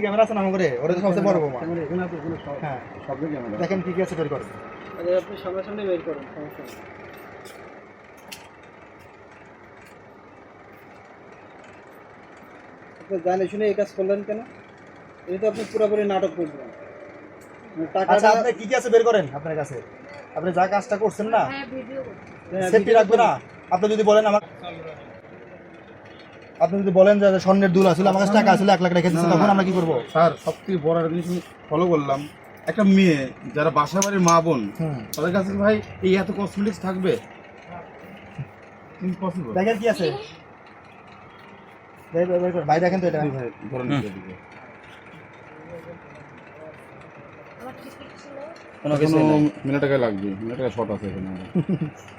camera আছে না আমাদের ওটা তো সবচেয়ে বড় বোমা এখানে আছে এগুলো সব হ্যাঁ সব ক্যামেরা দেখেন কি কি আছে বের করেন আরে আপনি সামনে বের করুন সমস্যা নেই আপনি জানে শুনে এই কাজ করলেন কেন এই তো আপনি পুরোপুরি নাটক করছেন টাকা আচ্ছা আপনি কি কি আছে বের করেন আপনার কাছে আপনি যা কাজটা করছেন না হ্যাঁ ভিডিও সেফটি রাখবেন না আপনি যদি বলেন আমার আপনি যদি বলেন যে স্বর্ণের দুল আসলে আমার কাছে টাকা আসলে 1 লাখ রেখে দিয়েছেন তখন আমরা কি করব স্যার সবথেকে বড় একটা জিনিস ফলো করলাম একটা মেয়ে যারা বাসা বাড়ির মা বোন তাদের কাছে ভাই এই এত কসমেটিক্স থাকবে ইম্পসিবল দেখেন কি আছে ভাই দেখেন তো এটা ভাই ধরে নিতে দিবে মিনিট টাকা লাগবে মিনিট টাকা শর্ট আছে এখানে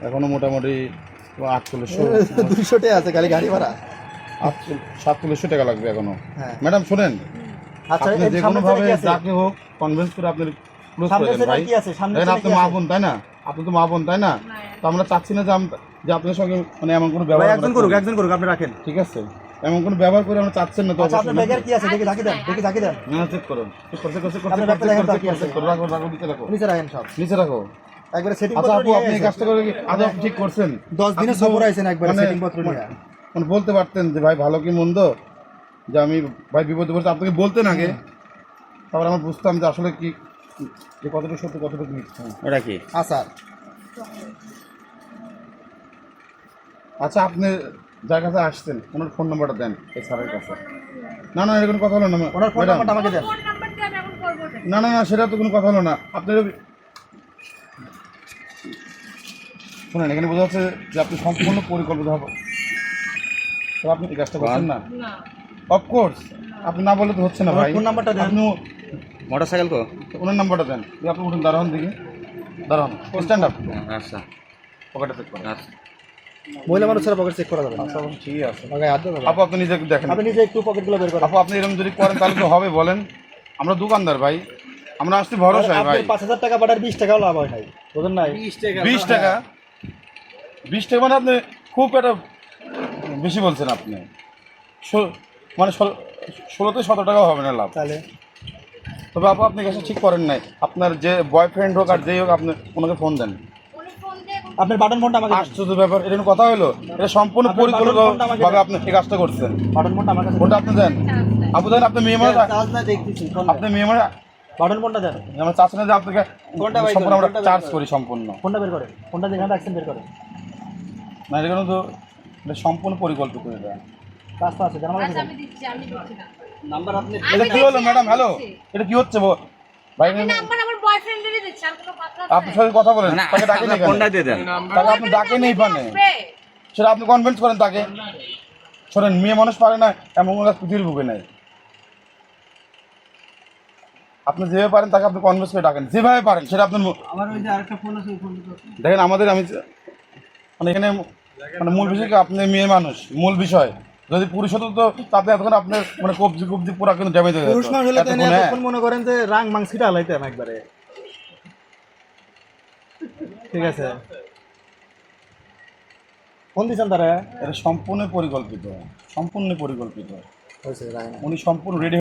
এখনো মোটামুটি 200 টাকা আছে খালি গাড়ি ভাড়া 4700 টাকা লাগবে এখনো ম্যাডাম শুনেন আচ্ছা আপনি যে কোনো ভাবে যাকে হোক কনভিন্স করে আপনি ক্লোজ করে দেন ভাই দেখেন আপনি মা বোন তাই না আপনি তো মা বোন তাই না তো আমরা চাচ্ছি না যে আপনার সঙ্গে মানে এমন কোনো ব্যবহার একজন করুক আপনি রাখেন ঠিক আছে এমন কোনো ব্যবহার করে আমরা চাচ্ছেন না তো আচ্ছা আপনার ব্যাগের কি আছে দেখি ঝাঁকি দেন না চেক করুন চেক করতে রাখো নিচে রাখেন সব নিচে রাখো একবারে সেটিং আচ্ছা আপু আপনি এই কাজটা করে আজ আপনি ঠিক করছেন 10 দিনে সফর আইছেন একবারে সেটিং পত্র নিয়ে মানে বলতে পারতেন যে ভাই ভালো কি মন্দ যে আমি ভাই বিপদে পড়ছি আপনাকে বলতেন আগে তারপর আমরা বুঝতাম যে আসলে কি যে কতটুকু সত্য কতটুকু মিথ্যা ওটা কি আচ্ছা আচ্ছা আপনি যার কাছে আসছেন ওনার ফোন নাম্বারটা দেন এই স্যারের কাছে না না এরকম কথা হলো না ওনার ফোন নাম্বারটা আমাকে দেন না না না সেটা তো কোনো কথা হলো না আপনি শুনেন এখানে বোঝা যাচ্ছে যে আপনি সম্পূর্ণ পরিকল্পিত হবে তো আপনি এই কাজটা করছেন না অফকোর্স আপনি না বলে তো হচ্ছে না ভাই ফোন নাম্বারটা দেন আপনি মোটরসাইকেল কো ওনার নাম্বারটা দেন আপনি উঠুন দাঁড়ান দিকে দাঁড়ান স্ট্যান্ড আপ আচ্ছা পকেটে চেক করুন আচ্ছা মহিলা মানুষের পকেট চেক করা যাবে আচ্ছা ঠিকই আছে গায়ে হাত দেবেন আপু আপনি নিজে দেখেন আপনি নিজে একটু পকেটগুলো বের করেন আপু আপনি এরকম যদি করেন তাহলে তো হবে বলেন আমরা দোকানদার ভাই আমরা আসছি ভরসায় ভাই 5000 টাকা পাঠার 20 টাকাও লাভ হয় নাই বুঝেন নাই 20 টাকা 20 টাকা মানে আপনি খুব একটা বেশি বলছেন আপনি মানে 16 থেকে 17 টাকাও হবে না লাভ তাহলে তবে আপু আপনি কাছে ঠিক করেন নাই আপনার যে বয়ফ্রেন্ড হোক আর যেই হোক আপনি ওনাকে ফোন দেন আপনার বাটন ফোনটা আমাকে আশ্চর্য ব্যাপার এটা কথা হলো এটা সম্পূর্ণ পরিকল্পিতভাবে আপনি এই কাজটা করছেন বাটন ফোনটা আমার কাছে ফোনটা আপনি দেন আপু দেন আপনি মেয়ে মানুষ চার্জ না দেখতেছি আপনি মেয়ে মানুষ বাটন ফোনটা দেন আমরা চাচ্ছি না যে আপনাকে ফোনটা সম্পূর্ণ আমরা চার্জ করি সম্পূর্ণ ফোনটা বের করে ফোনটা যেখানে রাখছেন বের করে না এটা কিন্তু এটা সম্পূর্ণ পরিকল্পিত এটা রাস্তা আছে জানা আছে আমি দিচ্ছি না নাম্বার আপনি এটা কি হলো ম্যাডাম হ্যালো এটা কি হচ্ছে ভাই নাম্বার আমার বয়ফ্রেন্ডেরই দিচ্ছি আর কোনো কথা আছে আপনার সাথে কথা বলেন তাকে ডাকে নেই ফোনটা দিয়ে দেন তাকে আপনি ডাকে নেই পানে সেটা আপনি কনভিন্স করেন তাকে শোনেন মেয়ে মানুষ পারে না এমন কোনো পৃথিবীর বুকে নাই আপনি যেভাবে পারেন তাকে আপনি কনভিন্স করে ডাকেন যেভাবে পারেন সেটা আপনার আমার ওই যে আরেকটা ফোন আছে ওই ফোনটা দেখেন আমাদের আমি মানে এখানে মানে মূল বিষয় কি আপনি মেয়ে মানুষ মূল বিষয় যদি পুরুষ হতো তো তাতে এতক্ষণ আপনার মানে কবজি পুরো কিন্তু ড্যামেজ হয়ে যেত পুরুষ মানুষ হলে তাই এতক্ষণ মনে করেন যে রাং মাংসিটা আলাইতাম একবারে ঠিক আছে ফোন দিছেন তারা এটা সম্পূর্ণ পরিকল্পিত উনি সম্পূর্ণ রেডি